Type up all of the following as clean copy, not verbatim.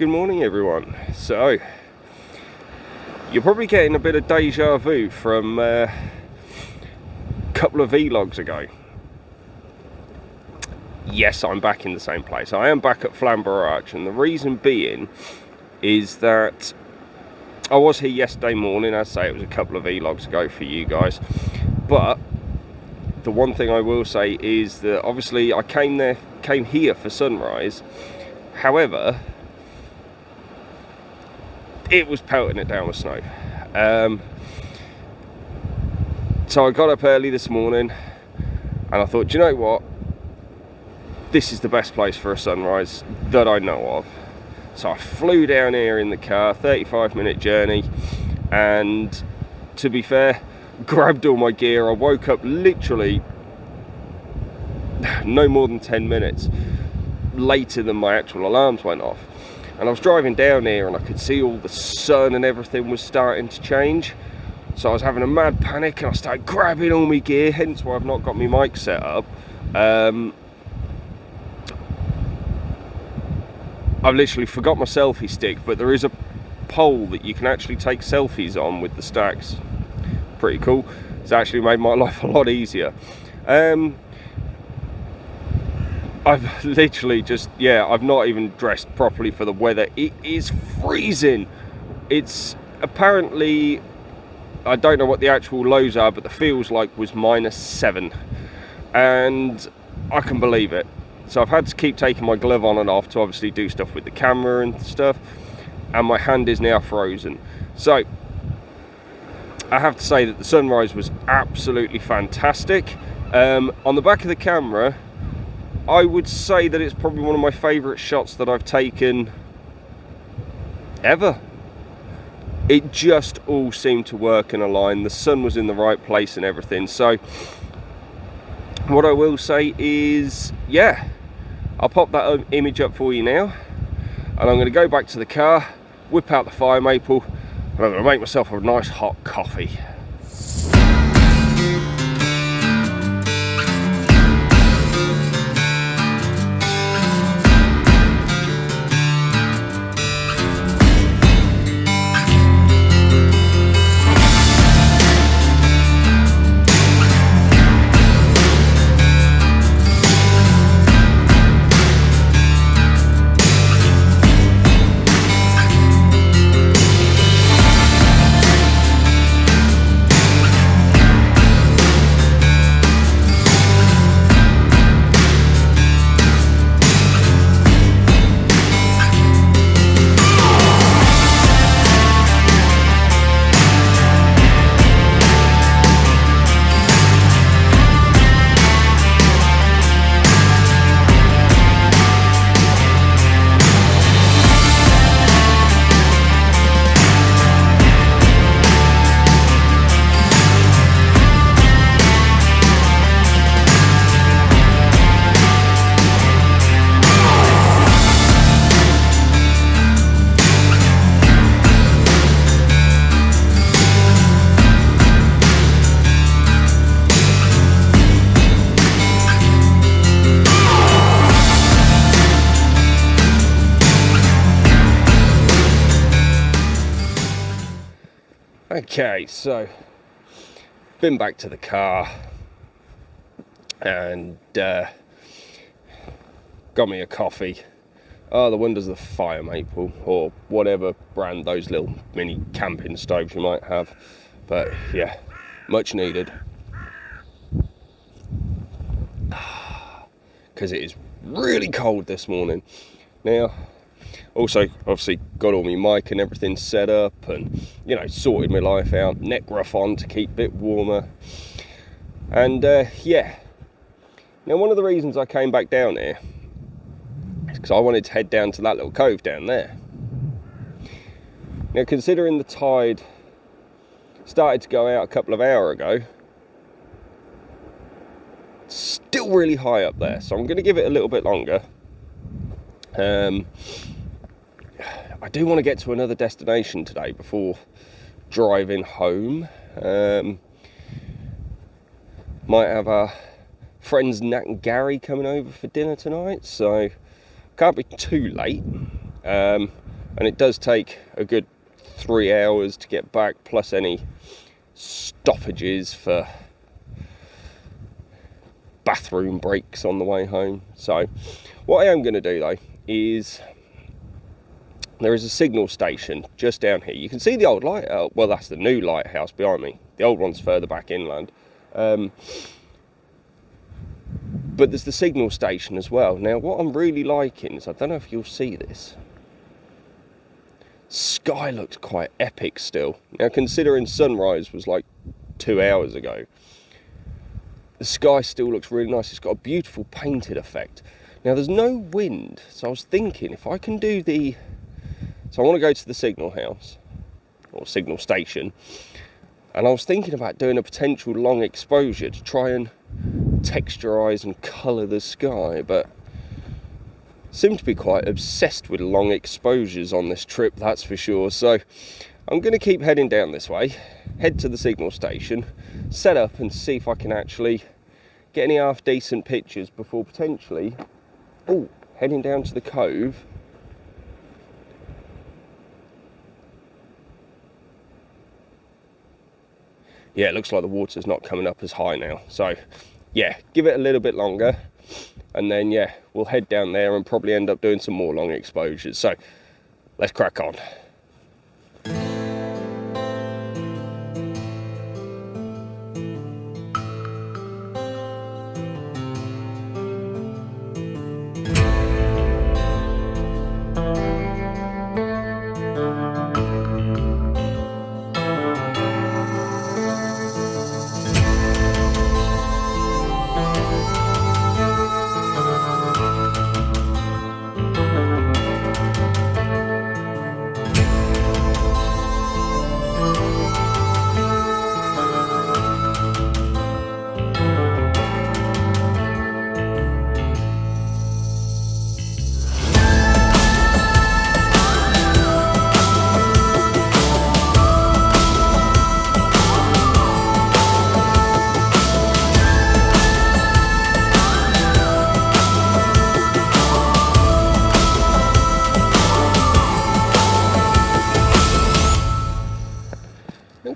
good morning everyone. So, you're probably getting a bit of deja vu from a couple of vlogs ago. Yes, I'm back in the same place. I am back at Flamborough, and the reason being is that I was here yesterday morning. As I say, it was a couple of vlogs ago for you guys. But the one thing I will say is that obviously I came here for sunrise. However, it was pelting it down with snow. So I got up early this morning and I thought, do you know what? This is the best place for a sunrise that I know of. So I flew down here in the car, 35-minute journey, and to be fair, grabbed all my gear. I woke up literally no more than 10 minutes later than my actual alarms went off. And I was driving down here and I could see all the sun and everything was starting to change. So I was having a mad panic and I started grabbing all my gear, hence why I've not got my mic set up. I've literally forgot my selfie stick, but there is a pole that you can actually take selfies on with the stacks. Pretty cool. It's actually made my life a lot easier. I've literally just, I've not even dressed properly for the weather. It is freezing. It's apparently, I don't know what the actual lows are, but the feels like was -7. And I can believe it. So I've had to keep taking my glove on and off to obviously do stuff with the camera and stuff. And my hand is now frozen. So I have to say that the sunrise was absolutely fantastic. On the back of the camera, I would say that it's probably one of my favourite shots that I've taken ever. It just all seemed to work and align. The sun was in the right place and everything. So what I will say is, I'll pop that image up for you now, and I'm going to go back to the car, whip out the fire maple, and I'm going to make myself a nice hot coffee. Okay, so been back to the car and got me a coffee. Oh, the wonders of the fire maple, or whatever brand those little mini camping stoves you might have. But yeah, much needed. Because it is really cold this morning. Now, also, obviously, got all my mic and everything set up and, sorted my life out. Neck ruff on to keep a bit warmer. And, Now, one of the reasons I came back down here is because I wanted to head down to that little cove down there. Now, considering the tide started to go out a couple of hours ago, it's still really high up there. So I'm going to give it a little bit longer. I do want to get to another destination today before driving home. Might have our friends Nat and Gary coming over for dinner tonight, so can't be too late. and it does take a good 3 hours to get back, plus any stoppages for bathroom breaks on the way home. So what I am going to do though is, there is a signal station just down here. You can see the old light, well, that's the new lighthouse behind me. The old one's further back inland. But there's the signal station as well. Now, what I'm really liking is, I don't know if you'll see this, sky looks quite epic still. Now, considering sunrise was like 2 hours ago, the sky still looks really nice. It's got a beautiful painted effect. Now, there's no wind, so I was thinking if I can do the... So I want to go to the signal house, or signal station, and I was thinking about doing a potential long exposure to try and texturize and colour the sky, but seem to be quite obsessed with long exposures on this trip, that's for sure. So I'm going to keep heading down this way, head to the signal station, set up and see if I can actually get any half decent pictures before potentially heading down to the cove. Yeah, it looks like the water's not coming up as high now. So yeah, give it a little bit longer, and then yeah, we'll head down there and probably end up doing some more long exposures. So let's crack on.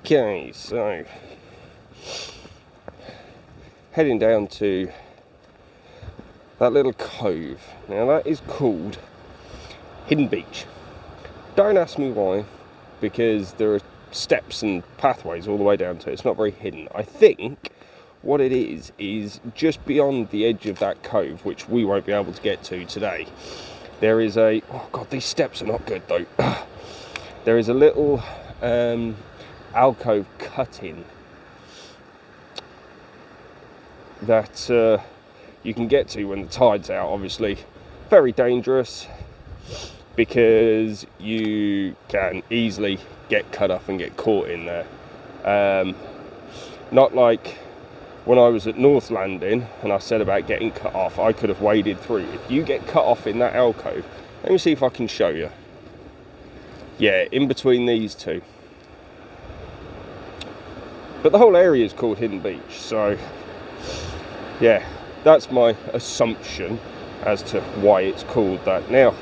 Okay, so heading down to that little cove. Now that is called Hidden Beach. Don't ask me why, because there are steps and pathways all the way down to it. It's not very hidden. I think what it is just beyond the edge of that cove, which we won't be able to get to today, there is a, oh god, these steps are not good though. There is a little alcove cut-in that you can get to when the tide's out. Obviously very dangerous because you can easily get cut off and get caught in there. Not like when I was at North Landing and I said about getting cut off, I could have waded through. If you get cut off in that alcove, let me see if I can show you. Yeah, in between these two. But the whole area is called Hidden Beach, so yeah, that's my assumption as to why it's called that. Now,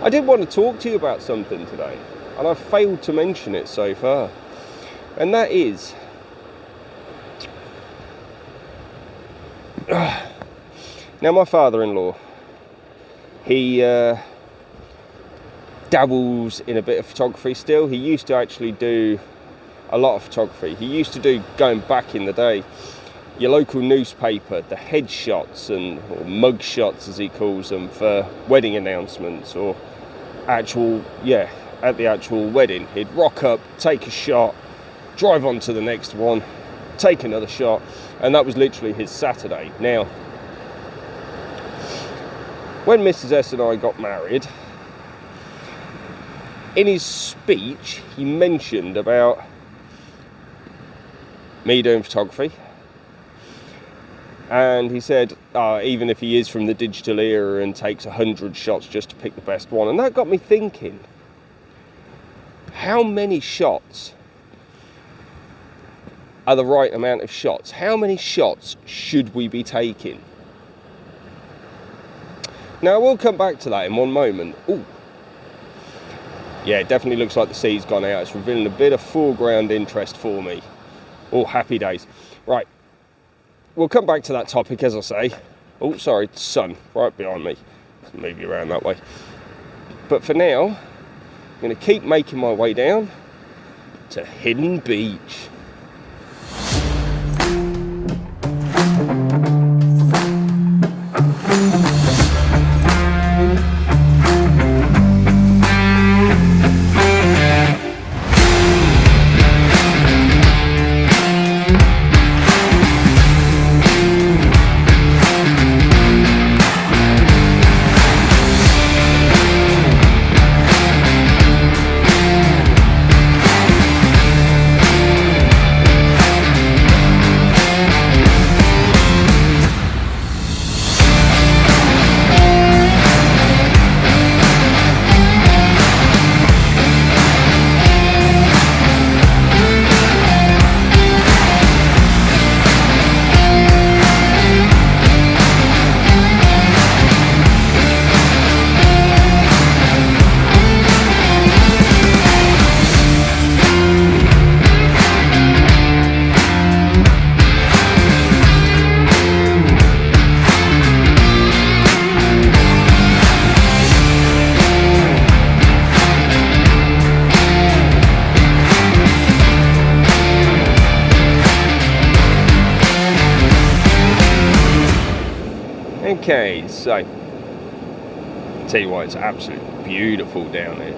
I did want to talk to you about something today, and I've failed to mention it so far, and that is now my father-in-law, he dabbles in a bit of photography still. He used to actually do a lot of photography. He used to do, going back in the day, your local newspaper, the headshots or mug shots as he calls them, for wedding announcements or actual, yeah, at the actual wedding. He'd rock up, take a shot, drive on to the next one, take another shot, and that was literally his Saturday. Now, when Mrs. S and I got married, in his speech, he mentioned about me doing photography, and he said even if he is from the digital era and takes 100 shots just to pick the best one, and that got me thinking, how many shots are the right amount of shots? How many shots should we be taking? Now, we'll come back to that in one moment. Ooh. Yeah, it definitely looks like the sea's gone out. It's revealing a bit of foreground interest for me. Oh, happy days. Right, we'll come back to that topic, as I say. Oh, sorry, sun right behind me. Let's move you around that way. But for now, I'm going to keep making my way down to Hidden Beach. Okay, so I'll tell you what, it's absolutely beautiful down here.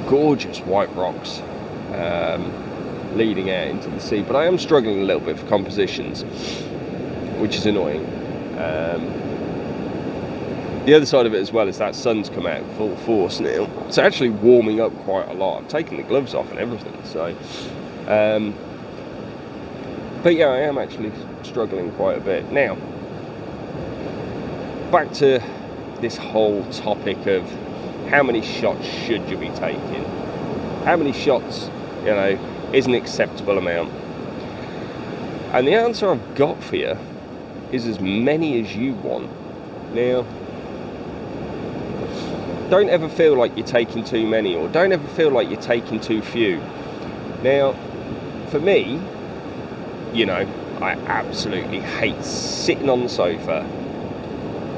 Gorgeous white rocks leading out into the sea, but I am struggling a little bit for compositions, which is annoying. The other side of it as well is that sun's come out in full force now. It's actually warming up quite a lot. I've taken the gloves off and everything, so but yeah, I am actually struggling quite a bit. Now, back to this whole topic of how many shots should you be taking? How many shots, is an acceptable amount? And the answer I've got for you is as many as you want. Now, don't ever feel like you're taking too many, or don't ever feel like you're taking too few. Now, for me, I absolutely hate sitting on the sofa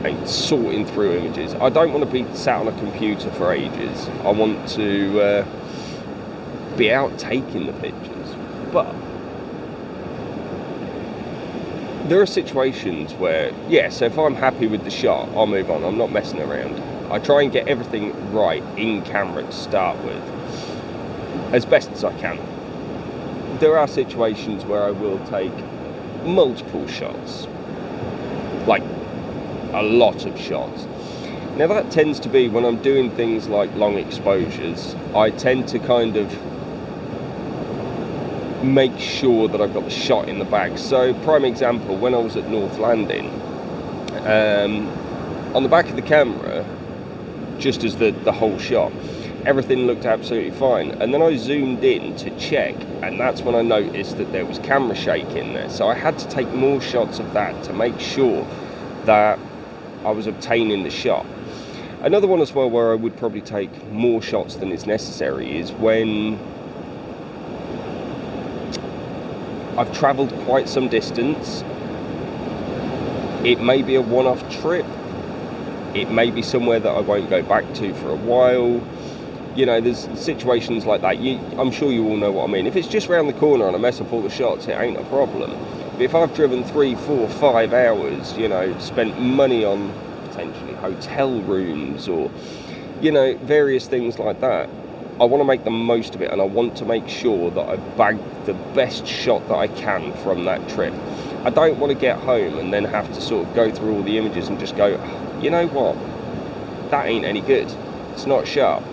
and sorting through images. I don't want to be sat on a computer for ages. I want to be out taking the pictures. But there are situations where, so if I'm happy with the shot, I'll move on. I'm not messing around. I try and get everything right in camera to start with, as best as I can. There are situations where I will take multiple shots, like a lot of shots. Now that tends to be when I'm doing things like long exposures. I tend to kind of make sure that I've got the shot in the bag. So prime example, when I was at North Landing, on the back of the camera, just as the whole shot, everything looked absolutely fine, and then I zoomed in to check, and that's when I noticed that there was camera shake in there. So I had to take more shots of that to make sure that I was obtaining the shot. Another one as well where I would probably take more shots than is necessary is when I've travelled quite some distance. It may be a one-off trip. It may be somewhere that I won't go back to for a while. There's situations like that. I'm sure you all know what I mean. If it's just round the corner and I mess up all the shots, it ain't a problem. But if I've driven 3, 4, 5 hours, spent money on potentially hotel rooms or, various things like that, I want to make the most of it, and I want to make sure that I bag the best shot that I can from that trip. I don't want to get home and then have to sort of go through all the images and just go, you know what, that ain't any good. It's not sharp.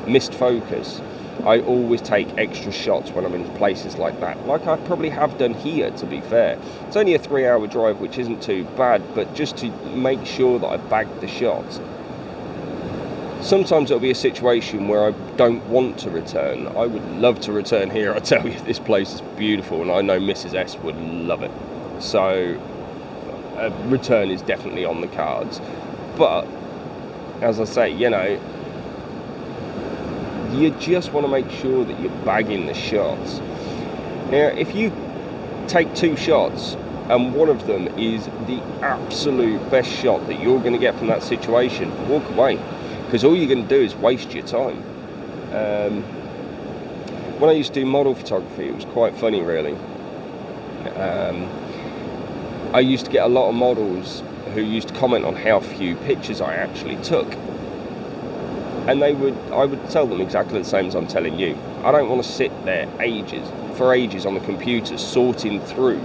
Missed focus. I always take extra shots when I'm in places like that, like I probably have done here, to be fair. It's only a 3-hour drive, which isn't too bad, but just to make sure that I bag the shots. Sometimes it'll be a situation where I don't want to return. I would love to return here. I tell you, this place is beautiful, and I know Mrs. S would love it. So a return is definitely on the cards. But as I say, you know, you just want to make sure that you're bagging the shots. Now, if you take 2 shots and one of them is the absolute best shot that you're going to get from that situation, walk away, because all you're going to do is waste your time. When I used to do model photography, it was quite funny, really. I used to get a lot of models who used to comment on how few pictures I actually took, and I would tell them exactly the same as I'm telling you. I don't want to sit there for ages on the computer sorting through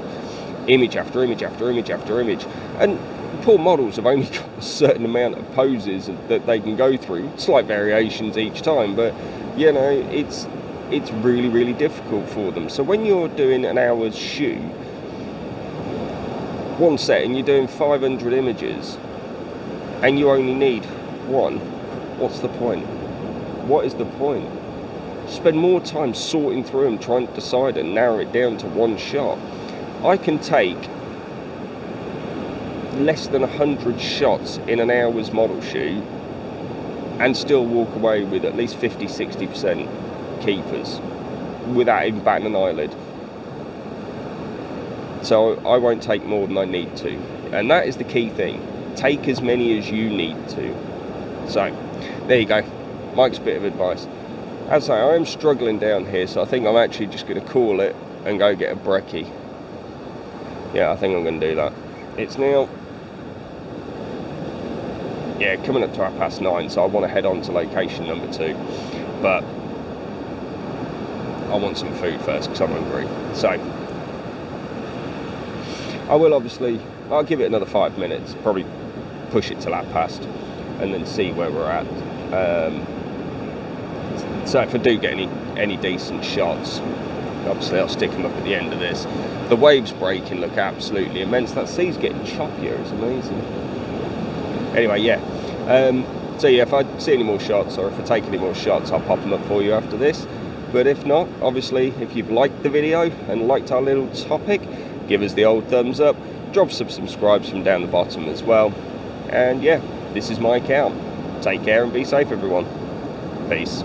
image after image after image after image, and poor models have only got a certain amount of poses that they can go through, slight variations each time, but you know, it's really, really difficult for them. So when you're doing an hour's shoot, one set, and you're doing 500 images and you only need one, what's the point? What is the point? Spend more time sorting through them, trying to decide and narrow it down to one shot. I can take less than 100 shots in an hour's model shoot and still walk away with at least 50-60% keepers without even batting an eyelid. So I won't take more than I need to, and that is the key thing. Take as many as you need to. So there you go, Mike's bit of advice. As I say, I am struggling down here, so I think I'm actually just going to call it and go get a brekkie. Yeah, I think I'm going to do that. It's now, yeah, coming up to 9:30, so I want to head on to location number 2, but I want some food first because I'm hungry. So I will I'll give it another 5 minutes, probably push it till 9:30, and then see where we're at. So if I do get any decent shots, obviously I'll stick them up at the end of this. The waves breaking look absolutely immense. That sea's getting choppier, it's amazing. Anyway, yeah. So yeah, if I see any more shots, or if I take any more shots, I'll pop them up for you after this. But if not, obviously, if you've liked the video and liked our little topic, give us the old thumbs up, drop some subscribes from down the bottom as well. And yeah, this is my account. Take care and be safe, everyone. Peace.